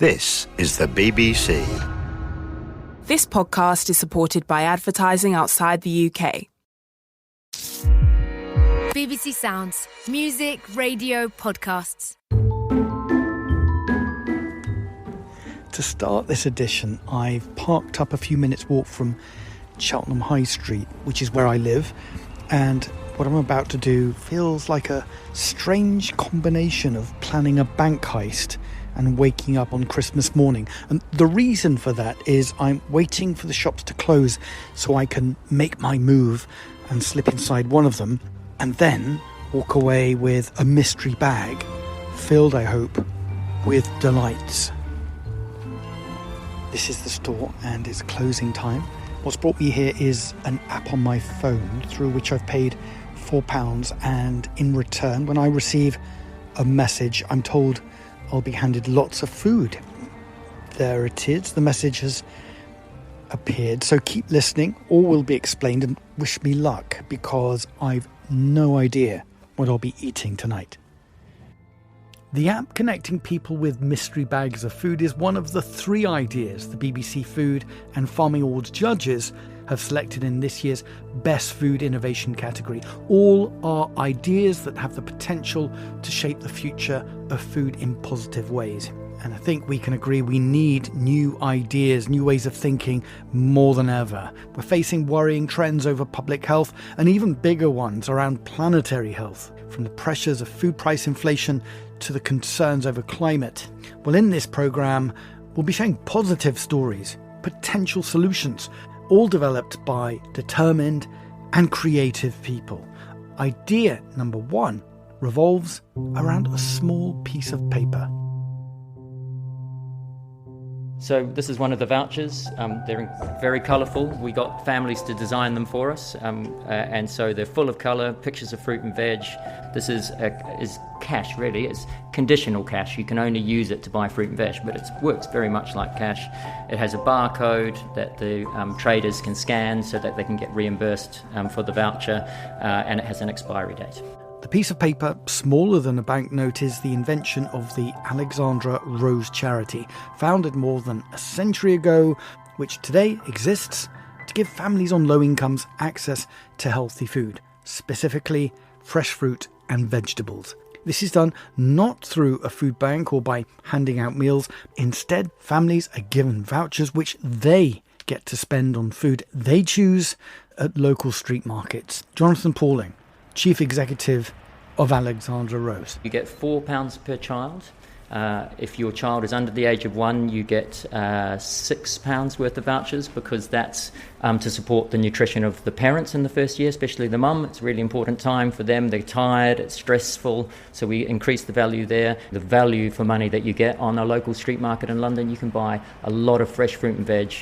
This is the BBC. This podcast is supported by advertising outside the UK. BBC Sounds. Music, radio, podcasts. To start this edition, I've parked up a few minutes' walk from Cheltenham High Street, which is where I live, and what I'm about to do feels like a strange combination of planning a bank heist and waking up on Christmas morning. And the reason for that is I'm waiting for the shops to close so I can make my move and slip inside one of them and then walk away with a mystery bag filled, I hope, with delights. This is the store and it's closing time. What's brought me here is an app on my phone through which I've paid £4, and in return, when I receive a message, I'm told I'll be handed lots of food. There it is. The message has appeared. So keep listening. All will be explained, and wish me luck because I've no idea what I'll be eating tonight. The app connecting people with mystery bags of food is one of the 3 ideas the BBC Food and Farming Awards judges have selected in this year's Best Food Innovation category. All are ideas that have the potential to shape the future of food in positive ways. And I think we can agree we need new ideas, new ways of thinking more than ever. We're facing worrying trends over public health and even bigger ones around planetary health, from the pressures of food price inflation to the concerns over climate. Well, in this programme, we'll be sharing positive stories, potential solutions, all developed by determined and creative people. Idea number 1 revolves around a small piece of paper. So this is one of the vouchers. They're very colourful. We got families to design them for us, and so they're full of colour, pictures of fruit and veg. This is cash, really. It's conditional cash. You can only use it to buy fruit and veg, but it works very much like cash. It has a barcode that the traders can scan so that they can get reimbursed for the voucher, and it has an expiry date. The piece of paper, smaller than a banknote, is the invention of the Alexandra Rose Charity, founded more than a century ago, which today exists to give families on low incomes access to healthy food, specifically fresh fruit and vegetables. This is done not through a food bank or by handing out meals. Instead, families are given vouchers which they get to spend on food they choose at local street markets. Jonathan Pauling, Chief Executive of Alexandra Rose. You get £4 per child. If your child is under the age of 1, you get £6 worth of vouchers, because that's to support the nutrition of the parents in the first year, especially the mum. It's a really important time for them. They're tired, it's stressful, so we increase the value there. The value for money that you get on a local street market in London, you can buy a lot of fresh fruit and veg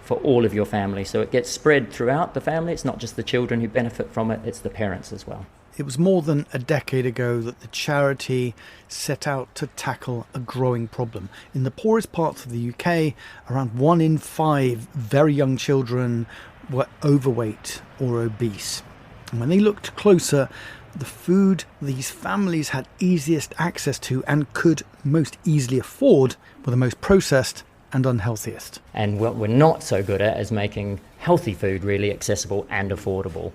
for all of your family. So it gets spread throughout the family. It's not just the children who benefit from it, it's the parents as well. It was more than a decade ago that the charity set out to tackle a growing problem. In the poorest parts of the UK, around 1 in 5 very young children were overweight or obese. And when they looked closer, the food these families had easiest access to and could most easily afford were the most processed and unhealthiest. And what we're not so good at is making healthy food really accessible and affordable.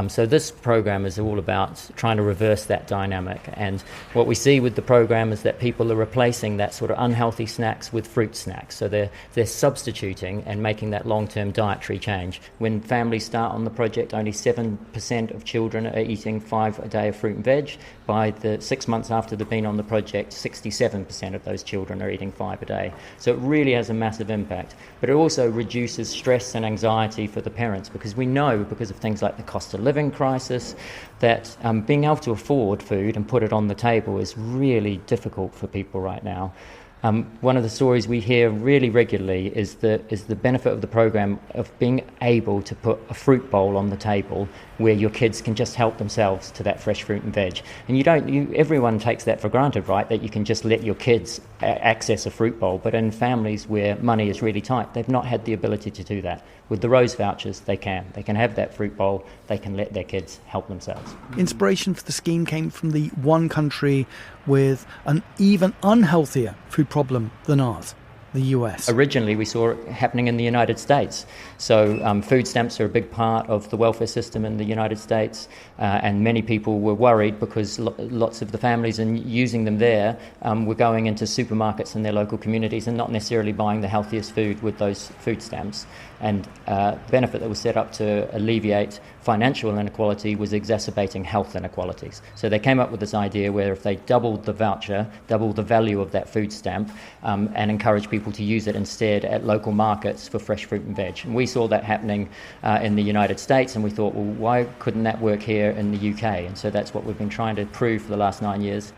So this program is all about trying to reverse that dynamic. And what we see with the program is that people are replacing that sort of unhealthy snacks with fruit snacks. So they're substituting and making that long-term dietary change. When families start on the project, only 7% of children are eating 5 a day of fruit and veg. By the 6 months after they've been on the project, 67% of those children are eating 5 a day. So it really has a massive impact. But it also reduces stress and anxiety for the parents, because we know, because of things like the cost of living crisis, that being able to afford food and put it on the table is really difficult for people right now. One of the stories we hear really regularly is the benefit of the program of being able to put a fruit bowl on the table where your kids can just help themselves to that fresh fruit and veg. And everyone takes that for granted, right? That you can just let your kids access a fruit bowl. But in families where money is really tight, they've not had the ability to do that. With the Rose vouchers, they can. They can have that fruit bowl. They can let their kids help themselves. Inspiration for the scheme came from the one country with an even unhealthier food problem than ours, the US. Originally, we saw it happening in the United States. So food stamps are a big part of the welfare system in the United States, and many people were worried because lots of the families using them there were going into supermarkets in their local communities and not necessarily buying the healthiest food with those food stamps. And the benefit that was set up to alleviate financial inequality was exacerbating health inequalities. So they came up with this idea where if they doubled the voucher, doubled the value of that food stamp, and encouraged people to use it instead at local markets for fresh fruit and veg. And we saw that happening in the United States, and we thought, well, why couldn't that work here in the UK? And so that's what we've been trying to prove for the last 9 years.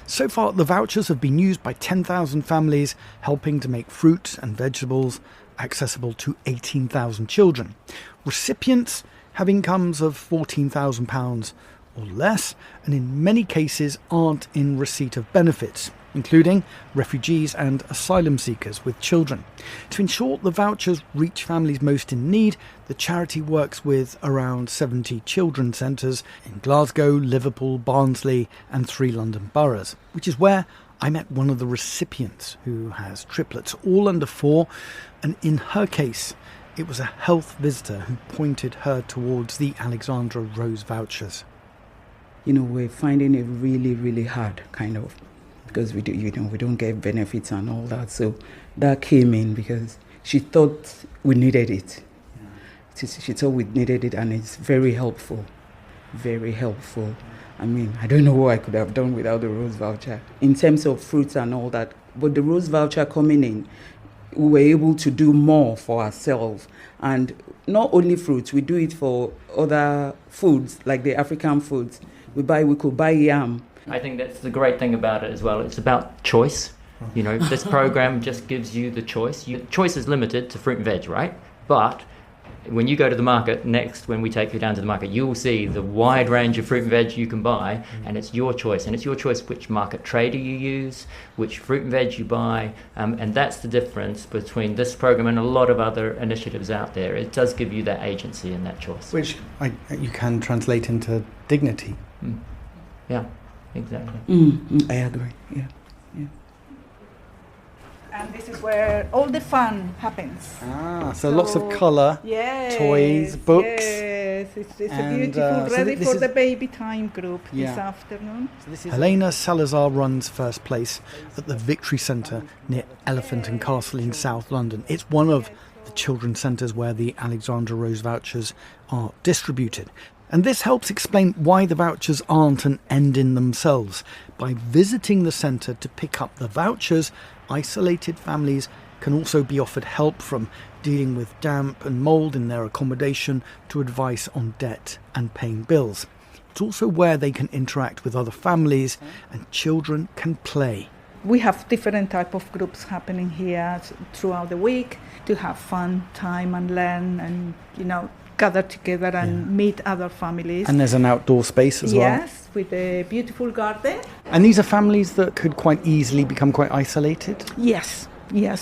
So far, the vouchers have been used by 10,000 families, helping to make fruit and vegetables accessible to 18,000 children. Recipients have incomes of £14,000 or less, and in many cases aren't in receipt of benefits, including refugees and asylum seekers with children. To ensure the vouchers reach families most in need, the charity works with around 70 children's centres in Glasgow, Liverpool, Barnsley and 3 London boroughs, which is where I met one of the recipients who has triplets, all under 4, and in her case, it was a health visitor who pointed her towards the Alexandra Rose vouchers. You know, we're finding it really, really hard, kind of, because we don't get benefits and all that. So that came in because she thought we needed it. Yeah. She thought we needed it, and it's very helpful, very helpful. I mean, I don't know what I could have done without the Rose voucher in terms of fruits and all that. But the Rose voucher coming in, we were able to do more for ourselves. And not only fruits, we do it for other foods, like the African foods. We could buy yam. I think that's the great thing about it as well. It's about choice. You know, this program just gives you the choice. Choice is limited to fruit and veg, right? But when you go to the market next, when we take you down to the market, you will see the wide range of fruit and veg you can buy, and it's your choice. And it's your choice which market trader you use, which fruit and veg you buy, and that's the difference between this program and a lot of other initiatives out there. It does give you that agency and that choice. Which you can translate into dignity. Yeah, exactly. I agree, yeah. And this is where all the fun happens. So lots of colour, toys, books. Yes, it's a beautiful, ready for the baby time group this afternoon. So Helena Salazar runs first place at the Victory Centre near Elephant and Castle in South London. It's one of the children's centres where the Alexandra Rose vouchers are distributed. And this helps explain why the vouchers aren't an end in themselves. By visiting the centre to pick up the vouchers, isolated families can also be offered help from dealing with damp and mould in their accommodation to advice on debt and paying bills. It's also where they can interact with other families and children can play. We have different type of groups happening here throughout the week to have fun time and learn and, gather together and meet other families. And there's an outdoor space as well. Yes, with a beautiful garden. And these are families that could quite easily become quite isolated? Yes,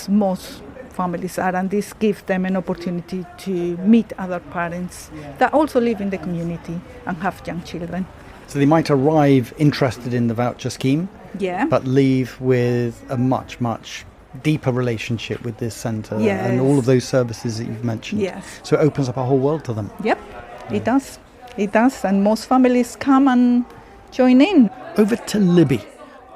most families are, and this gives them an opportunity to meet other parents that also live in the community and have young children. So they might arrive interested in the voucher scheme, but leave with a much, much deeper relationship with this centre and all of those services that you've mentioned. Yes. So it opens up a whole world to them. Yep, it does. It does, and most families come and join in. Over to Libby,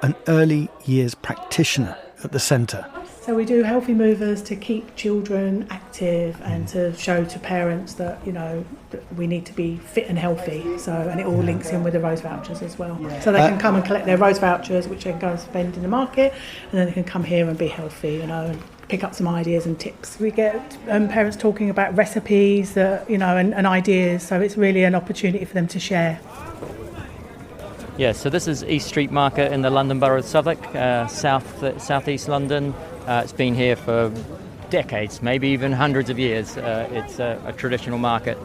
an early years practitioner at the centre. So we do healthy movers to keep children active and to show to parents that, that we need to be fit and healthy. So, and it all links in with the Rose vouchers as well. So they can come and collect their Rose vouchers, which they can go and spend in the market, and then they can come here and be healthy, and pick up some ideas and tips. We get parents talking about recipes that, and ideas. So it's really an opportunity for them to share. Yeah, so this is East Street Market in the London Borough of Southwark, southeast London. It's been here for decades, maybe even hundreds of years. It's a traditional market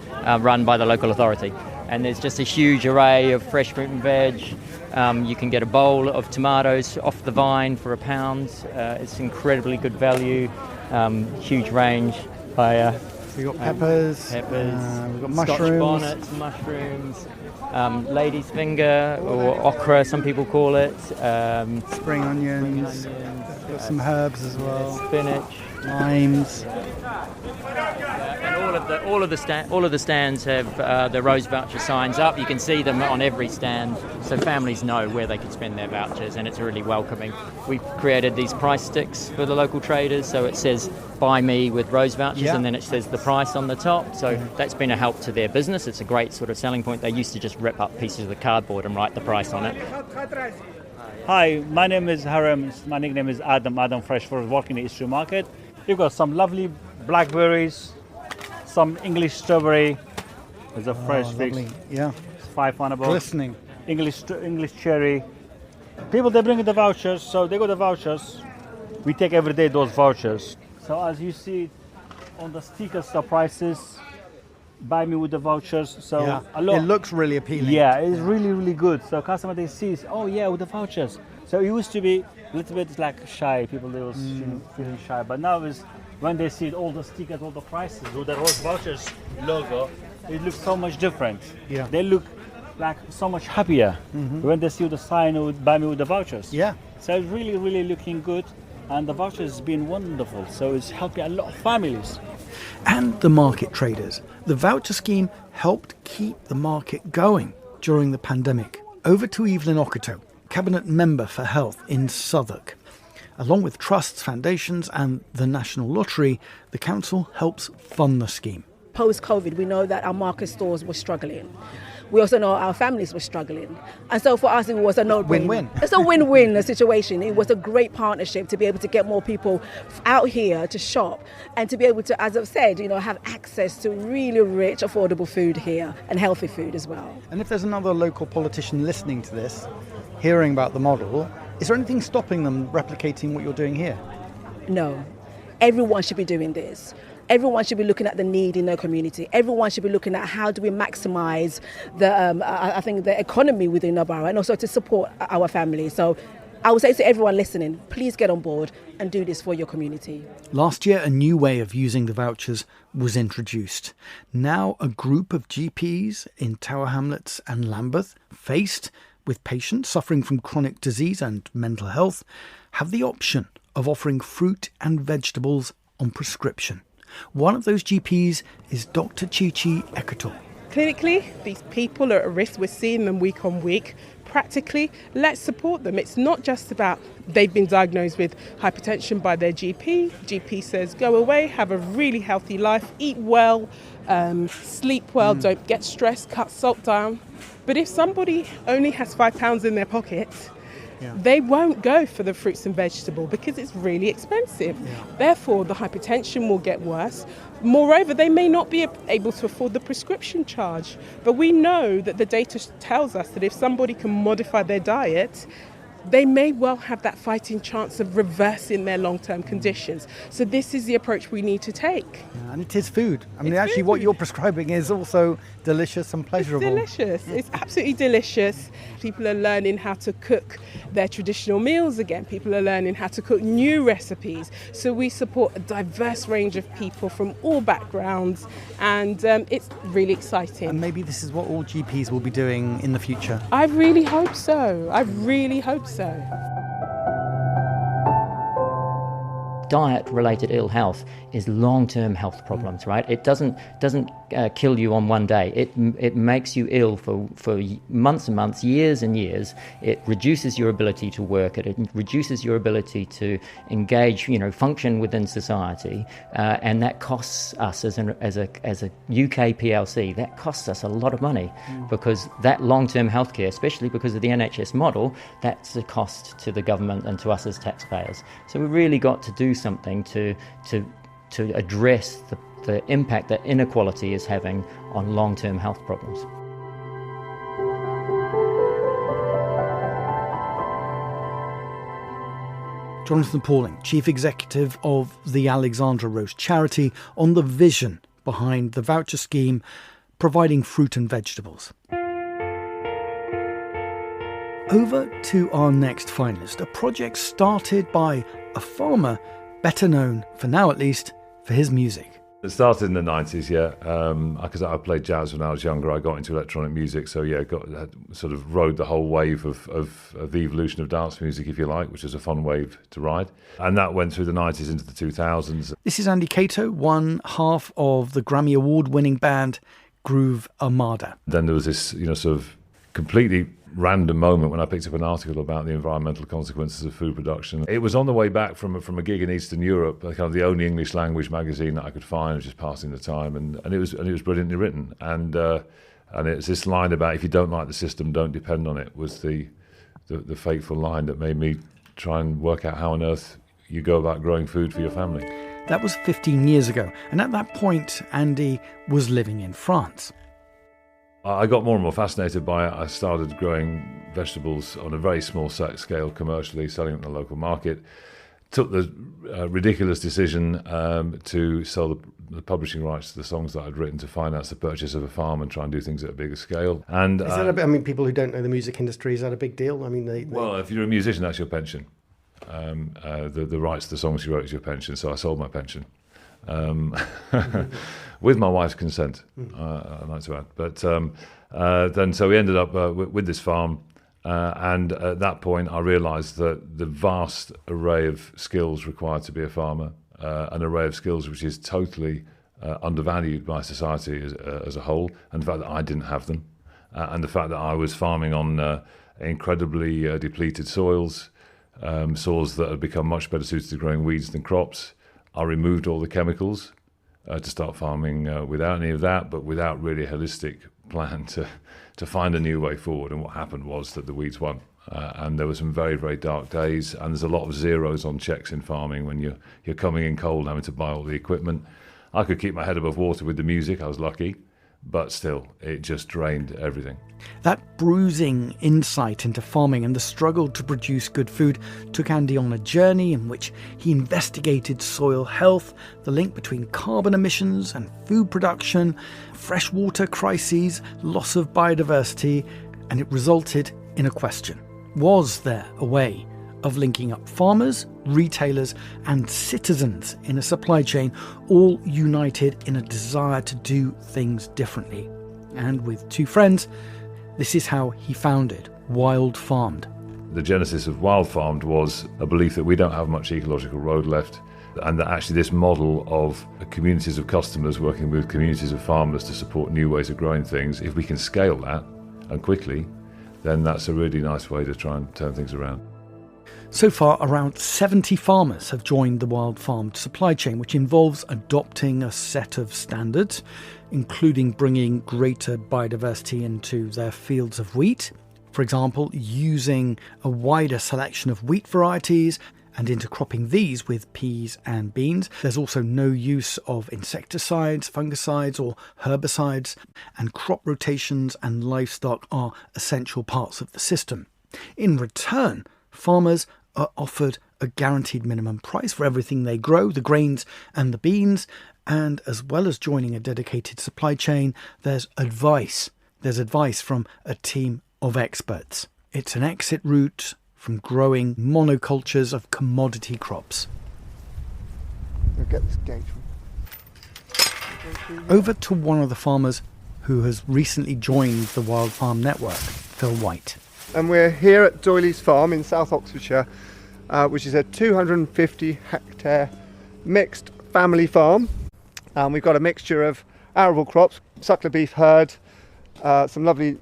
run by the local authority. And there's just a huge array of fresh fruit and veg. You can get a bowl of tomatoes off the vine for £1. It's incredibly good value, huge range. I We've got peppers. We've got mushrooms. Scotch bonnets, mushrooms, lady's finger or okra, some people call it. Spring onions. Got some herbs as well. Spinach, limes. And all of the stands have the Rose voucher signs up. You can see them on every stand, so families know where they can spend their vouchers, and it's really welcoming. We've created these price sticks for the local traders, so it says "Buy me" with Rose vouchers, and then it says the price on the top. So that's been a help to their business. It's a great sort of selling point. They used to just rip up pieces of the cardboard and write the price on it. Hi, my name is Haram. My nickname is Adam Fresh for working in the Eastern Market. You've got some lovely blackberries, some English strawberry. There's a fresh fix. Yeah. It's £5 Glistening. English cherry. People, they bring the vouchers, so they got the vouchers. We take every day those vouchers. So as you see on the stickers, the prices, buy me with the vouchers. So a lot. It looks really appealing. Yeah, it's really, really good. So customer, they see, oh yeah, with the vouchers. So it used to be a little bit like shy. People, they was feeling shy. But now is when they see all the stickers, all the prices, with the Rose Vouchers logo, it looks so much different. Yeah. They look like so much happier when they see the sign with buy me with the vouchers. Yeah. So it's really, really looking good. And the vouchers has been wonderful. So it's helping a lot of families. And the market traders. The voucher scheme helped keep the market going during the pandemic. Over to Evelyn Okito, Cabinet Member for Health in Southwark. Along with trusts, foundations and the National Lottery, the council helps fund the scheme. Post-COVID, we know that our market stores were struggling. We also know our families were struggling. And so for us, it was a no-brainer. Win-win. It's a win-win situation. It was a great partnership to be able to get more people out here to shop and to be able to, as I've said, have access to really rich, affordable food here and healthy food as well. And if there's another local politician listening to this, hearing about the model, is there anything stopping them replicating what you're doing here? No. Everyone should be doing this. Everyone should be looking at the need in their community. Everyone should be looking at how do we maximise the economy within our borough and also to support our families. So I would say to everyone listening, please get on board and do this for your community. Last year, a new way of using the vouchers was introduced. Now a group of GPs in Tower Hamlets and Lambeth, faced with patients suffering from chronic disease and mental health, have the option of offering fruit and vegetables on prescription. One of those GPs is Dr. Chichi Ekator. Clinically, these people are at risk. We're seeing them week on week. Practically, let's support them. It's not just about they've been diagnosed with hypertension by their GP. GP says, go away, have a really healthy life, eat well, sleep well, don't get stressed, cut salt down. But if somebody only has £5 in their pocket, they won't go for the fruits and vegetables because it's really expensive. Therefore, the hypertension will get worse. Moreover, they may not be able to afford the prescription charge. But we know that the data tells us that if somebody can modify their diet, they may well have that fighting chance of reversing their long-term conditions. So this is the approach we need to take. And it is food. I mean, actually, what you're prescribing is also delicious and pleasurable. It's delicious. It's absolutely delicious. People are learning how to cook their traditional meals again. People are learning how to cook new recipes. So we support a diverse range of people from all backgrounds, and it's really exciting. And maybe this is what all GPs will be doing in the future. I really hope so. I really hope so. Diet-related ill health is long-term health problems, right? It doesn't kill you on one day. It makes you ill for months and months, years and years. It reduces your ability to work. It reduces your ability to engage, function within society, and that costs us as a UK PLC. That costs us a lot of money because that long-term healthcare, especially because of the NHS model, that's a cost to the government and to us as taxpayers. So we really got to do something to address the impact that inequality is having on long-term health problems. Jonathan Pauling, Chief Executive of the Alexandra Rose Charity, on the vision behind the voucher scheme, providing fruit and vegetables. Over to our next finalist, a project started by a farmer better known, for now at least, for his music. It started in the 90s, yeah. Because I played jazz when I was younger. I got into electronic music, so yeah, sort of rode the whole wave of the evolution of dance music, if you like, which is a fun wave to ride. And that went through the 90s into the 2000s. This is Andy Cato, one half of the Grammy Award-winning band Groove Armada. Then there was this, sort of completely random moment when I picked up an article about the environmental consequences of food production. It was on the way back from a gig in Eastern Europe, kind of the only English language magazine that I could find, just passing the time, and it was brilliantly written. And it's this line about, if you don't like the system, don't depend on it, was the fateful line that made me try and work out how on earth you go about growing food for your family. That was 15 years ago, and at that point Andy was living in France. I got more and more fascinated by it. I started growing vegetables on a very small scale commercially, selling them in the local market. Took the ridiculous decision to sell the publishing rights to the songs that I'd written to finance the purchase of a farm and try and do things at a bigger scale. And is that people who don't know the music industry, is that a big deal? I mean, well, if you're a musician, that's your pension. The rights to the songs you wrote is your pension, so I sold my pension. With my wife's consent, I'd like to add. But then so we ended up with this farm, and at that point I realised that the vast array of skills required to be a farmer, an array of skills which is totally undervalued by society as a whole, and the fact that I didn't have them, and the fact that I was farming on incredibly depleted soils that had become much better suited to growing weeds than crops. I removed all the chemicals to start farming without any of that, but without really a holistic plan to find a new way forward. And what happened was that the weeds won. And there were some very, very dark days, and there's a lot of zeros on checks in farming when you're coming in cold, having to buy all the equipment. I could keep my head above water with the music, I was lucky, but still, it just drained everything. That bruising insight into farming and the struggle to produce good food took Andy on a journey in which he investigated soil health, the link between carbon emissions and food production, freshwater crises, loss of biodiversity, and it resulted in a question. Was there a way of linking up farmers, retailers and citizens in a supply chain, all united in a desire to do things differently? And with two friends, this is how he founded Wildfarmed. The genesis of Wildfarmed was a belief that we don't have much ecological road left, and that actually this model of communities of customers working with communities of farmers to support new ways of growing things, if we can scale that and quickly, then that's a really nice way to try and turn things around. So far, around 70 farmers have joined the Wildfarmed supply chain, which involves adopting a set of standards, including bringing greater biodiversity into their fields of wheat. For example, using a wider selection of wheat varieties and intercropping these with peas and beans. There's also no use of insecticides, fungicides or herbicides, and crop rotations and livestock are essential parts of the system. In return, farmers are offered a guaranteed minimum price for everything they grow, the grains and the beans, and as well as joining a dedicated supply chain, there's advice. There's advice from a team of experts. It's an exit route from growing monocultures of commodity crops. We'll get this gate. Over to one of the farmers who has recently joined the Wildfarm network, Phil White. And we're here at Doyley's Farm in South Oxfordshire, which is a 250 hectare mixed family farm. We've got a mixture of arable crops, suckler beef herd, some lovely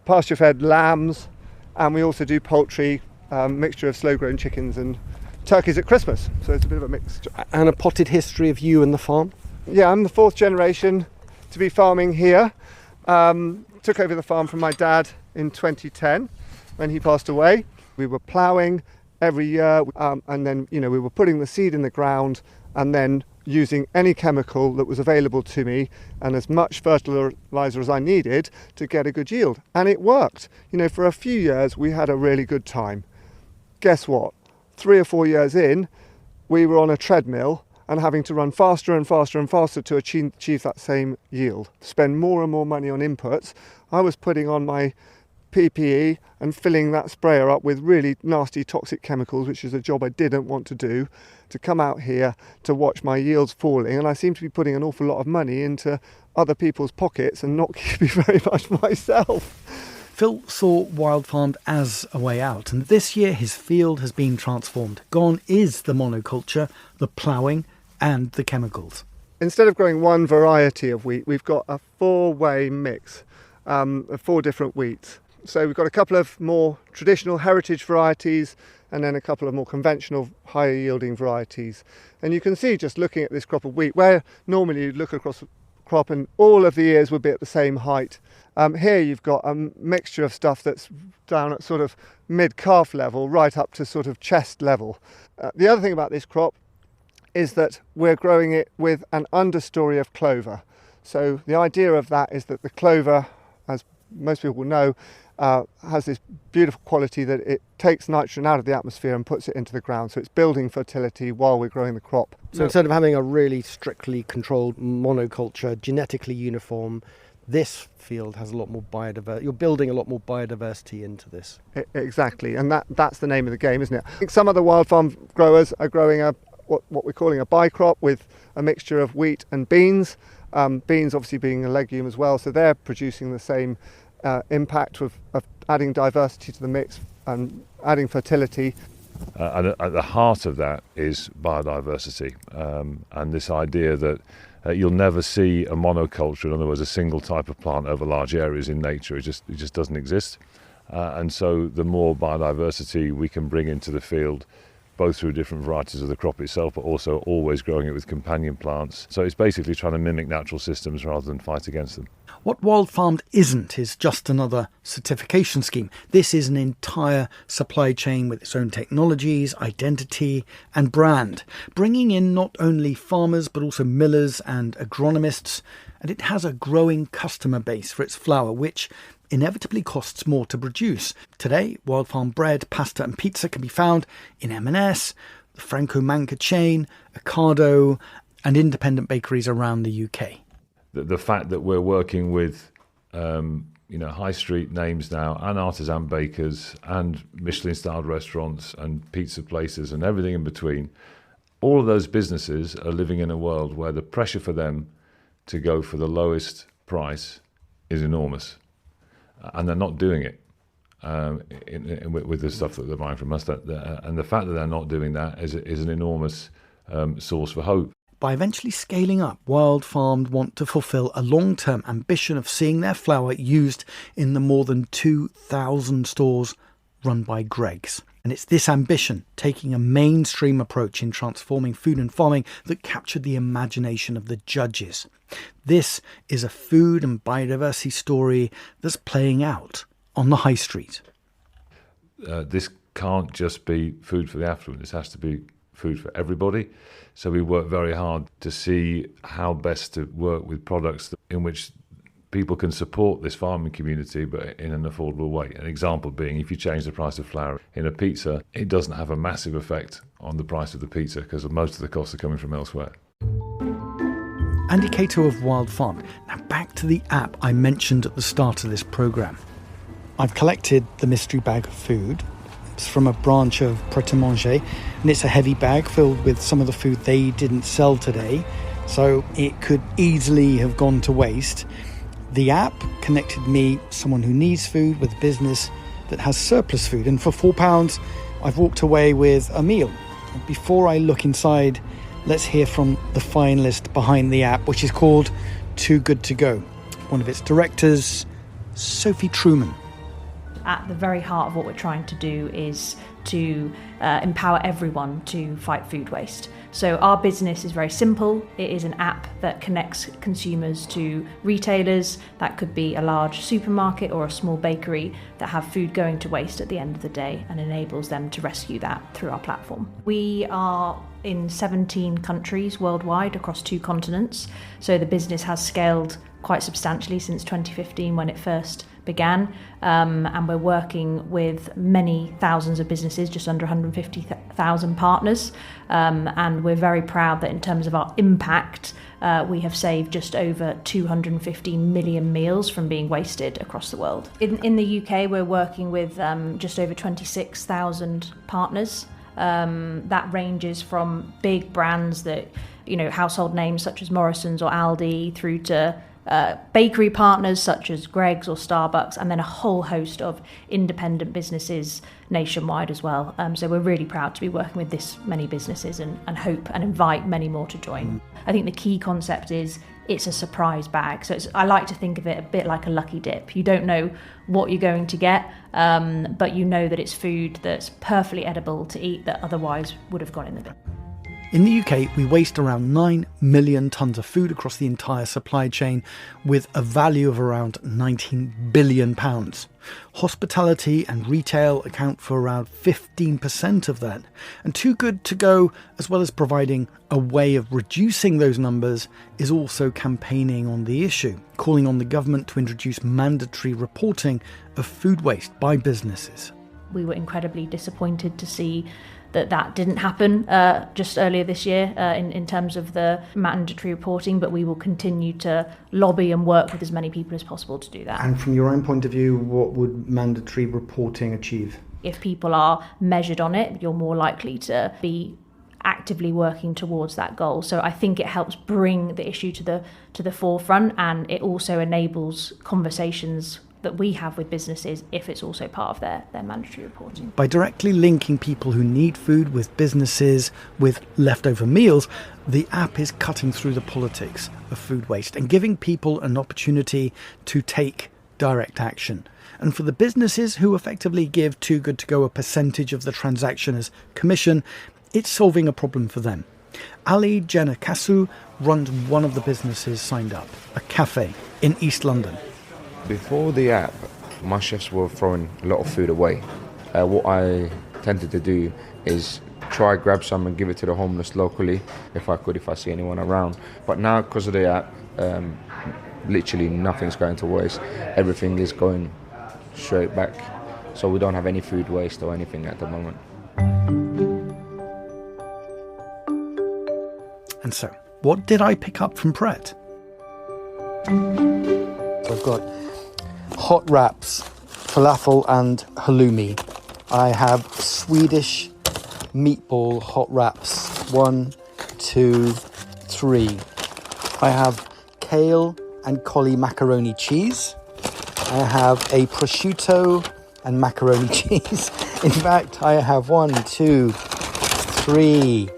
pasture-fed lambs, and we also do poultry, mixture of slow-grown chickens and turkeys at Christmas. So it's a bit of a mixture. And a potted history of you and the farm? Yeah, I'm the fourth generation to be farming here. Took over the farm from my dad in 2010 when he passed away. We were ploughing every year, and then we were putting the seed in the ground and then using any chemical that was available to me and as much fertilizer as I needed to get a good yield. And it worked. For a few years we had a really good time. Guess what? 3 or 4 years in, we were on a treadmill and having to run faster and faster and faster to achieve that same yield. Spend more and more money on inputs. I was putting on my PPE and filling that sprayer up with really nasty toxic chemicals, which is a job I didn't want to do, to come out here to watch my yields falling. And I seem to be putting an awful lot of money into other people's pockets and not keeping very much myself. Phil saw Wildfarmed as a way out, and this year his field has been transformed. Gone is the monoculture, the ploughing and the chemicals. Instead of growing one variety of wheat, we've got a 4-way mix of 4 different wheats. So we've got a couple of more traditional heritage varieties and then a couple of more conventional higher yielding varieties. And you can see, just looking at this crop of wheat, where normally you'd look across a crop and all of the ears would be at the same height. Here you've got a mixture of stuff that's down at sort of mid-calf level right up to sort of chest level. The other thing about this crop is that we're growing it with an understory of clover. So the idea of that is that the clover, as most people know, has this beautiful quality that it takes nitrogen out of the atmosphere and puts it into the ground. So it's building fertility while we're growing the crop. So instead of having a really strictly controlled monoculture, genetically uniform, this field has a lot more biodiversity. You're building a lot more biodiversity into this. Exactly, and that's the name of the game, isn't it? I think some other wild farm growers are growing what we're calling a bicrop with a mixture of wheat and beans. Beans obviously being a legume as well, so they're producing the same impact of adding diversity to the mix and adding fertility. And at the heart of that is biodiversity, and this idea that you'll never see a monoculture, in other words, a single type of plant over large areas in nature. It just doesn't exist. And so the more biodiversity we can bring into the field, both through different varieties of the crop itself, but also always growing it with companion plants. So it's basically trying to mimic natural systems rather than fight against them. What Wildfarmed isn't is just another certification scheme. This is an entire supply chain with its own technologies, identity and brand, bringing in not only farmers but also millers and agronomists. And it has a growing customer base for its flour, which inevitably costs more to produce. Today, Wildfarmed bread, pasta and pizza can be found in M&S, the Franco Manca chain, Ocado and independent bakeries around the UK. The fact that we're working with high street names now and artisan bakers and Michelin-starred restaurants and pizza places and everything in between, all of those businesses are living in a world where the pressure for them to go for the lowest price is enormous. And they're not doing it with the stuff that they're buying from us. And the fact that they're not doing that is an enormous source for hope. By eventually scaling up, Wildfarmed want to fulfil a long-term ambition of seeing their flour used in the more than 2,000 stores run by Greggs. And it's this ambition, taking a mainstream approach in transforming food and farming, that captured the imagination of the judges. This is a food and biodiversity story that's playing out on the high street. This can't just be food for the affluent. This has to be food for everybody. So we work very hard to see how best to work with products in which people can support this farming community, but in an affordable way. An example being, if you change the price of flour in a pizza, it doesn't have a massive effect on the price of the pizza because most of the costs are coming from elsewhere. Andy Cato of Wildfarmed. Now back to the app I mentioned at the start of this programme. I've collected the mystery bag of food. It's from a branch of Pret-a-Manger, and it's a heavy bag filled with some of the food they didn't sell today, so it could easily have gone to waste. The app connected me, someone who needs food, with a business that has surplus food, and for £4 I've walked away with a meal. Before I look inside, let's hear from the finalist behind the app, which is called Too Good To Go. One of its directors, Sophie Truman. At the very heart of what we're trying to do is to empower everyone to fight food waste. So our business is very simple. It is an app that connects consumers to retailers. That could be a large supermarket or a small bakery that have food going to waste at the end of the day, and enables them to rescue that through our platform. We are in 17 countries worldwide across 2 continents. So the business has scaled quite substantially since 2015 when it first began, and we're working with many thousands of businesses, just under 150,000 partners, and we're very proud that in terms of our impact, we have saved just over 215 million meals from being wasted across the world. In the UK, we're working with just over 26,000 partners. That ranges from big brands that, household names such as Morrison's or Aldi, through to bakery partners such as Greggs or Starbucks, and then a whole host of independent businesses nationwide as well. So we're really proud to be working with this many businesses and hope and invite many more to join. I think the key concept is it's a surprise bag. So I like to think of it a bit like a lucky dip. You don't know what you're going to get, but you know that it's food that's perfectly edible to eat that otherwise would have gone in the bin. In the UK, we waste around 9 million tonnes of food across the entire supply chain, with a value of around £19 billion. Hospitality and retail account for around 15% of that. And Too Good To Go, as well as providing a way of reducing those numbers, is also campaigning on the issue, calling on the government to introduce mandatory reporting of food waste by businesses. We were incredibly disappointed to see that didn't happen just earlier this year in terms of the mandatory reporting, but we will continue to lobby and work with as many people as possible to do that. And from your own point of view, what would mandatory reporting achieve? If people are measured on it, you're more likely to be actively working towards that goal. So I think it helps bring the issue to the forefront, and it also enables conversations that we have with businesses if it's also part of their mandatory reporting. By directly linking people who need food with businesses with leftover meals, the app is cutting through the politics of food waste and giving people an opportunity to take direct action. And for the businesses who effectively give Too Good To Go a percentage of the transaction as commission, it's solving a problem for them. Ali Janakasu runs one of the businesses signed up, a cafe in East London. Before the app, my chefs were throwing a lot of food away. What I tended to do is try grab some and give it to the homeless locally, if I see anyone around. But now, because of the app, literally nothing's going to waste. Everything is going straight back. So we don't have any food waste or anything at the moment. And so, what did I pick up from Pret? So I've got hot wraps, falafel and halloumi. I have Swedish meatball hot wraps. 1, 2, 3. I have kale and cauli macaroni cheese. I have a prosciutto and macaroni cheese. In fact, I have 1, 2, 3,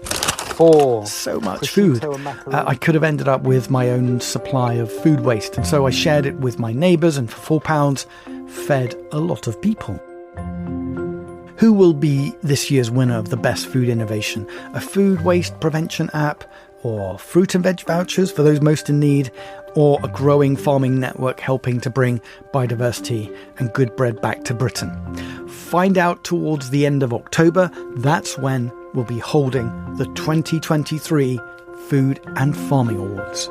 4. So much food. I could have ended up with my own supply of food waste, and so I shared it with my neighbours and for £4 fed a lot of people. Who will be this year's winner of the best food innovation? A food waste prevention app, or fruit and veg vouchers for those most in need, or a growing farming network helping to bring biodiversity and good bread back to Britain? Find out towards the end of October. That's when we'll be holding the 2023 Food and Farming Awards.